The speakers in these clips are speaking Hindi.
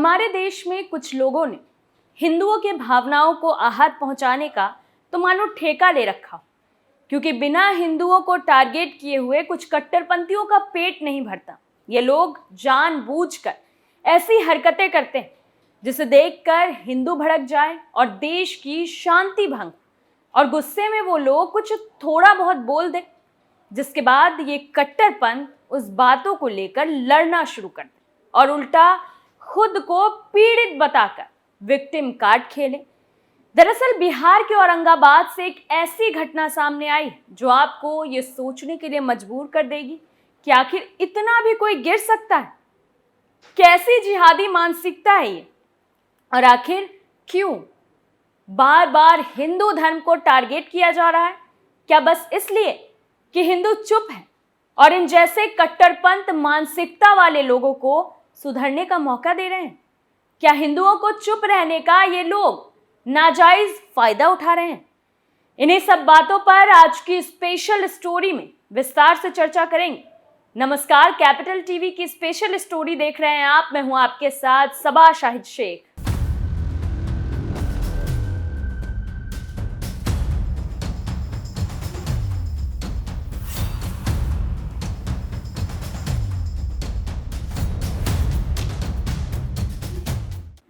हमारे देश में कुछ लोगों ने हिंदुओं के भावनाओं को आहत पहुंचाने का तो मानो ठेका ले रखा हो, क्योंकि बिना हिंदुओं को टारगेट किए हुए कुछ कट्टरपंथियों का पेट नहीं भरता। ये लोग जानबूझकर ऐसी हरकतें करते हैं जिसे देखकर हिंदू भड़क जाए और देश की शांति भंग, और गुस्से में वो लोग कुछ थोड़ा बहुत बोल दे, जिसके बाद ये कट्टरपंथ उस बातों को लेकर लड़ना शुरू कर दे और उल्टा खुद को पीड़ित बताकर विक्टिम कार्ड खेले। दरअसल बिहार के औरंगाबाद से एक ऐसी घटना सामने आई जो आपको ये सोचने के लिए मजबूर कर देगी कि आखिर इतना भी कोई गिर सकता है। कैसी जिहादी मानसिकता है ये, और आखिर क्यों बार बार हिंदू धर्म को टारगेट किया जा रहा है? क्या बस इसलिए कि हिंदू चुप है और इन जैसे कट्टरपंथ मानसिकता वाले लोगों को सुधरने का मौका दे रहे हैं? क्या हिंदुओं को चुप रहने का ये लोग नाजायज फायदा उठा रहे हैं? इन्हीं सब बातों पर आज की स्पेशल स्टोरी में विस्तार से चर्चा करेंगे। नमस्कार, कैपिटल टीवी की स्पेशल स्टोरी देख रहे हैं आप। मैं हूं आपके साथ सबा शाहिद शेख।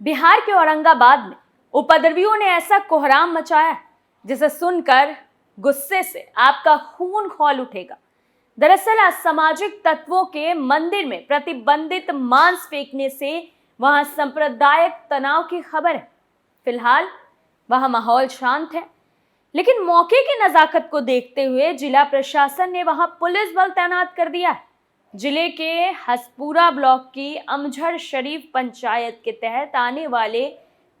बिहार के औरंगाबाद में उपद्रवियों ने ऐसा कोहराम मचाया जिसे सुनकर गुस्से से आपका खून खौल उठेगा। दरअसल असामाजिक तत्वों के मंदिर में प्रतिबंधित मांस फेंकने से वहां सांप्रदायिक तनाव की खबर है। फिलहाल वहां माहौल शांत है, लेकिन मौके की नजाकत को देखते हुए जिला प्रशासन ने वहां पुलिस बल तैनात कर दिया है। जिले के हसपुरा ब्लॉक की अमझर शरीफ पंचायत के तहत आने वाले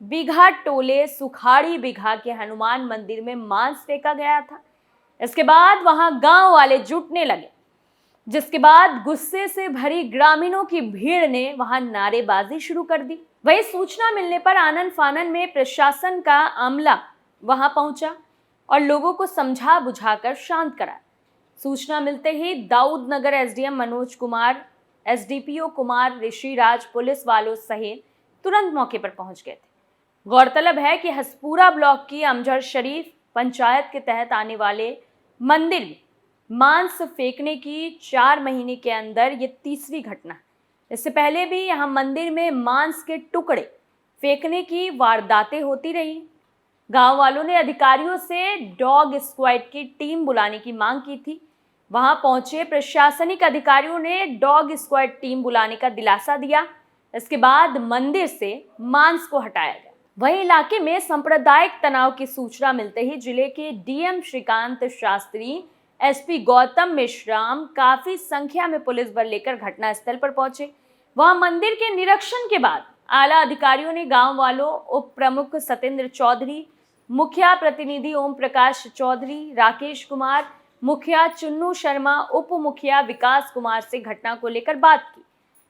बिघा टोले सुखाड़ी बिघा के हनुमान मंदिर में मांस फेंका गया था। इसके बाद वहां गांव वाले जुटने लगे, जिसके बाद गुस्से से भरी ग्रामीणों की भीड़ ने वहां नारेबाजी शुरू कर दी। वही सूचना मिलने पर आनन फानन में प्रशासन का अमला वहां पहुंचा और लोगों को समझा बुझाकर शांत कराया। सूचना मिलते ही Daud Nagar SDM Manoj Kumar, SDPO Kumar Rishiraj police वालों सहित तुरंत मौके पर पहुंच गए थे। गौरतलब है कि हसपुरा ब्लॉक की अमझर शरीफ पंचायत के तहत आने वाले मंदिर में मांस फेंकने की 4 महीने के अंदर ये तीसरी घटना है। इससे पहले भी यहाँ मंदिर में मांस के टुकड़े फेंकने की वारदातें होती रही। गांव वालों ने अधिकारियों से डॉग स्क्वाड की टीम बुलाने की मांग की थी। वहां पहुंचे प्रशासनिक अधिकारियों ने डॉग स्क्वाड टीम बुलाने का दिलासा दिया। इसके बाद मंदिर से मांस को हटाया गया। वहीं इलाके में सांप्रदायिक तनाव की सूचना मिलते ही जिले के डीएम श्रीकांत शास्त्री, एसपी गौतम मेश्राम काफी संख्या में पुलिस बल लेकर घटनास्थल पर पहुंचे। वहां मंदिर के निरीक्षण के बाद आला अधिकारियों ने गांव वालों, उप प्रमुख सत्येंद्र चौधरी, मुखिया प्रतिनिधि ओम प्रकाश चौधरी, राकेश कुमार, मुखिया चुन्नू शर्मा, उप मुखिया विकास कुमार से घटना को लेकर बात की।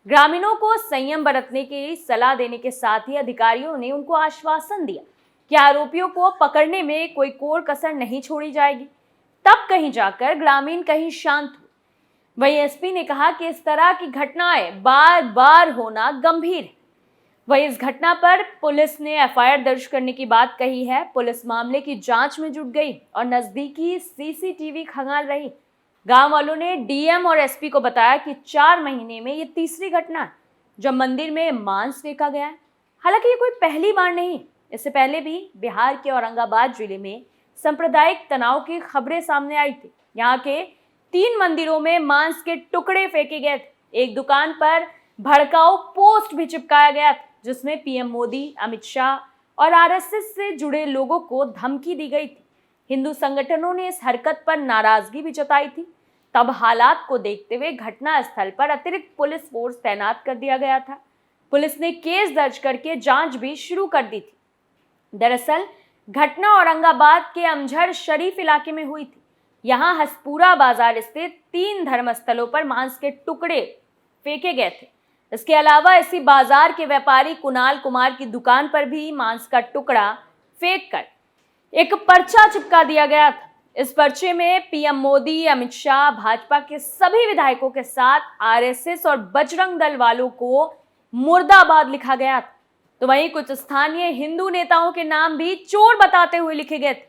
ग्रामीणों को संयम बरतने की सलाह देने के साथ ही अधिकारियों ने उनको आश्वासन दिया कि आरोपियों को पकड़ने में कोई कोर कसर नहीं छोड़ी जाएगी। तब कहीं जाकर ग्रामीण कहीं शांत हुए। वहीं एसपी ने कहा कि इस तरह की घटनाएं बार बार होना गंभीर है। वहीं इस घटना पर पुलिस ने एफआईआर दर्ज करने की बात कही है। पुलिस मामले की जांच में जुट गई और नजदीकी सीसीटीवी खंगाल रही। गांव वालों ने डीएम और एसपी को बताया कि 4 महीने में ये तीसरी घटना है जब मंदिर में मांस फेंका गया है। हालांकि ये कोई पहली बार नहीं, इससे पहले भी बिहार के औरंगाबाद जिले में सांप्रदायिक तनाव की खबरें सामने आई थी। यहाँ के 3 मंदिरों में मांस के टुकड़े फेंके गए थे। एक दुकान पर भड़काऊ पोस्ट भी चिपकाया गया था जिसमें पीएम मोदी, अमित शाह और आरएसएस से जुड़े लोगों को धमकी दी गई थी। हिंदू संगठनों ने इस हरकत पर नाराजगी भी जताई थी। तब हालात को देखते हुए घटना स्थल पर अतिरिक्त पुलिस फोर्स तैनात कर दिया गया था। पुलिस ने केस दर्ज करके जांच भी शुरू कर दी थी। दरअसल घटना औरंगाबाद के अमझर शरीफ इलाके में हुई थी। यहाँ हसपुरा बाजार स्थित 3 धर्मस्थलों पर मांस के टुकड़े फेंके गए थे। इसके अलावा इसी बाजार के व्यापारी कुणाल कुमार की दुकान पर भी मांस का टुकड़ा फेंककर एक पर्चा चिपका दिया गया था। इस पर्चे में पीएम मोदी, अमित शाह, भाजपा के सभी विधायकों के साथ आरएसएस और बजरंग दल वालों को मुर्दाबाद लिखा गया था। तो वहीं कुछ स्थानीय हिंदू नेताओं के नाम भी चोर बताते हुए लिखे गए थे।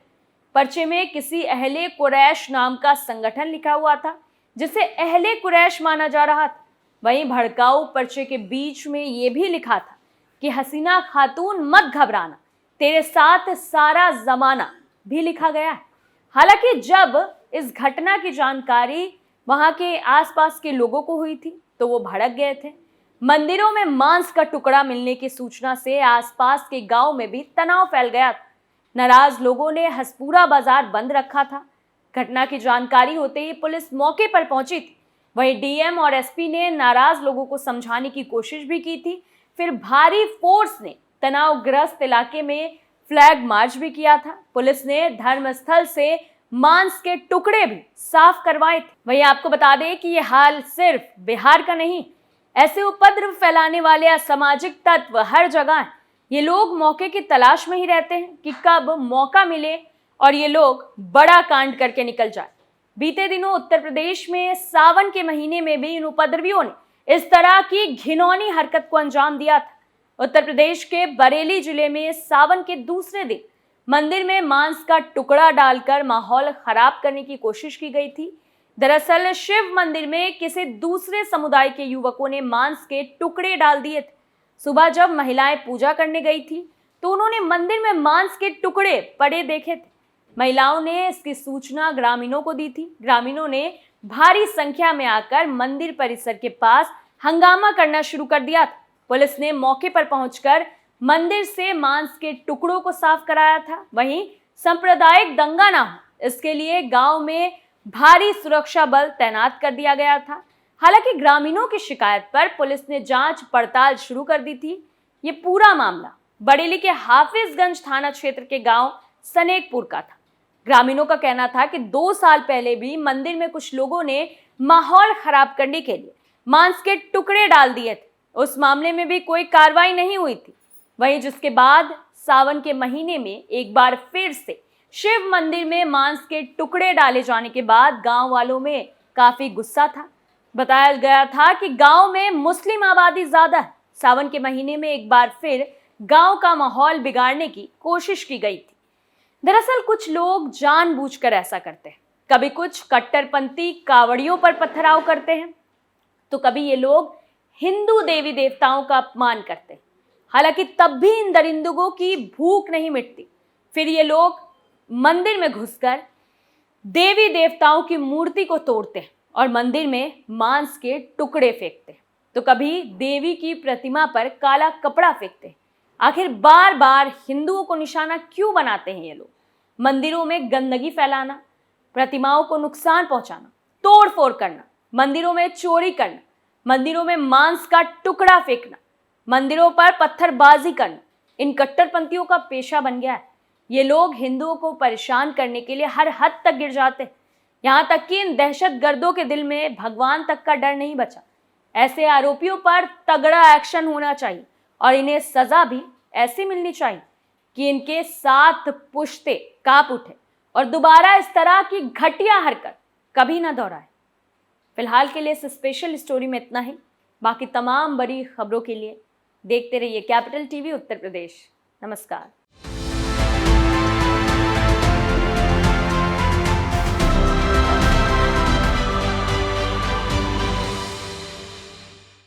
पर्चे में किसी अहले कुरैश नाम का संगठन लिखा हुआ था, जिसे अहले कुरैश माना जा रहा था। वहीं भड़काऊ पर्चे के बीच में यह भी लिखा था कि हसीना खातून मत घबराना, तेरे साथ सारा जमाना भी लिखा गया है। हालांकि जब इस घटना की जानकारी वहां के आसपास के लोगों को हुई थी तो वो भड़क गए थे। मंदिरों में मांस का टुकड़ा मिलने की सूचना से आसपास के गांव में भी तनाव फैल गया था। नाराज लोगों ने हसपूरा बाजार बंद रखा था। घटना की जानकारी होते ही पुलिस मौके पर पहुंची थी। वहीं डीएम और एसपी ने नाराज लोगों को समझाने की कोशिश भी की थी। फिर भारी फोर्स ने तनावग्रस्त इलाके में फ्लैग मार्च भी किया था। पुलिस ने धर्मस्थल से मांस के टुकड़े भी साफ करवाए थे। वहीं आपको बता दें कि यह हाल सिर्फ बिहार का नहीं, ऐसे उपद्रव फैलाने वाले असामाजिक तत्व हर जगह हैं। ये लोग मौके की तलाश में ही रहते हैं कि कब मौका मिले और ये लोग बड़ा कांड करके निकल जाए। बीते दिनों उत्तर प्रदेश में सावन के महीने में भी इन उपद्रवियों ने इस तरह की घिनौनी हरकत को अंजाम दिया था। उत्तर प्रदेश के बरेली जिले में सावन के दूसरे दिन मंदिर में मांस का टुकड़ा डालकर माहौल खराब करने की कोशिश की गई थी। दरअसल शिव मंदिर में किसी दूसरे समुदाय के युवकों ने मांस के टुकड़े डाल दिए थे। सुबह जब महिलाएं पूजा करने गई थी तो उन्होंने मंदिर में मांस के टुकड़े पड़े देखे थे। महिलाओं ने इसकी सूचना ग्रामीणों को दी थी। ग्रामीणों ने भारी संख्या में आकर मंदिर परिसर के पास हंगामा करना शुरू कर दिया था। पुलिस ने मौके पर पहुंचकर मंदिर से मांस के टुकड़ों को साफ कराया था। वहीं सांप्रदायिक दंगा ना हो इसके लिए गांव में भारी सुरक्षा बल तैनात कर दिया गया था। हालांकि ग्रामीणों की शिकायत पर पुलिस ने जांच पड़ताल शुरू कर दी थी। ये पूरा मामला बरेली के हाफिजगंज थाना क्षेत्र के गांव सनेकपुर का था। ग्रामीणों का कहना था कि 2 साल पहले भी मंदिर में कुछ लोगों ने माहौल खराब करने के लिए मांस के टुकड़े डाल दिए थे। उस मामले में भी कोई कार्रवाई नहीं हुई थी। वहीं जिसके बाद सावन के महीने में एक बार फिर से शिव मंदिर में मांस के टुकड़े डाले जाने के बाद गांव वालों में काफी गुस्सा था। बताया गया था कि गांव में मुस्लिम आबादी ज्यादा है। सावन के महीने में एक बार फिर गांव का माहौल बिगाड़ने की कोशिश की गई थी। दरअसल कुछ लोग जानबूझकर ऐसा करते हैं। कभी कुछ कट्टरपंथी कावड़ियों पर पथराव करते हैं तो कभी ये लोग हिंदू देवी देवताओं का अपमान करते हैं। हालांकि तब भी इन दरिंदुगों की भूख नहीं मिटती। फिर ये लोग मंदिर में घुसकर देवी देवताओं की मूर्ति को तोड़ते हैं और मंदिर में मांस के टुकड़े फेंकते हैं। तो कभी देवी की प्रतिमा पर काला कपड़ा फेंकते हैं। आखिर बार बार हिंदुओं को निशाना क्यों बनाते हैं ये लोग? मंदिरों में गंदगी फैलाना, प्रतिमाओं को नुकसान पहुंचाना, तोड़फोड़ करना, मंदिरों में चोरी करना, मंदिरों में मांस का टुकड़ा फेंकना, मंदिरों पर पत्थरबाजी करना इन कट्टरपंथियों का पेशा बन गया है। ये लोग हिंदुओं को परेशान करने के लिए हर हद तक गिर जाते हैं। यहाँ तक कि इन दहशतगर्दों के दिल में भगवान तक का डर नहीं बचा। ऐसे आरोपियों पर तगड़ा एक्शन होना चाहिए और इन्हें सजा भी ऐसी मिलनी चाहिए कि इनके 7 पुश्ते कांप उठे और दोबारा इस तरह की घटिया हरकत कभी ना दोहराए। फिलहाल के लिए इस स्पेशल स्टोरी में इतना ही। बाकी तमाम बड़ी खबरों के लिए देखते रहिए कैपिटल टीवी उत्तर प्रदेश। नमस्कार।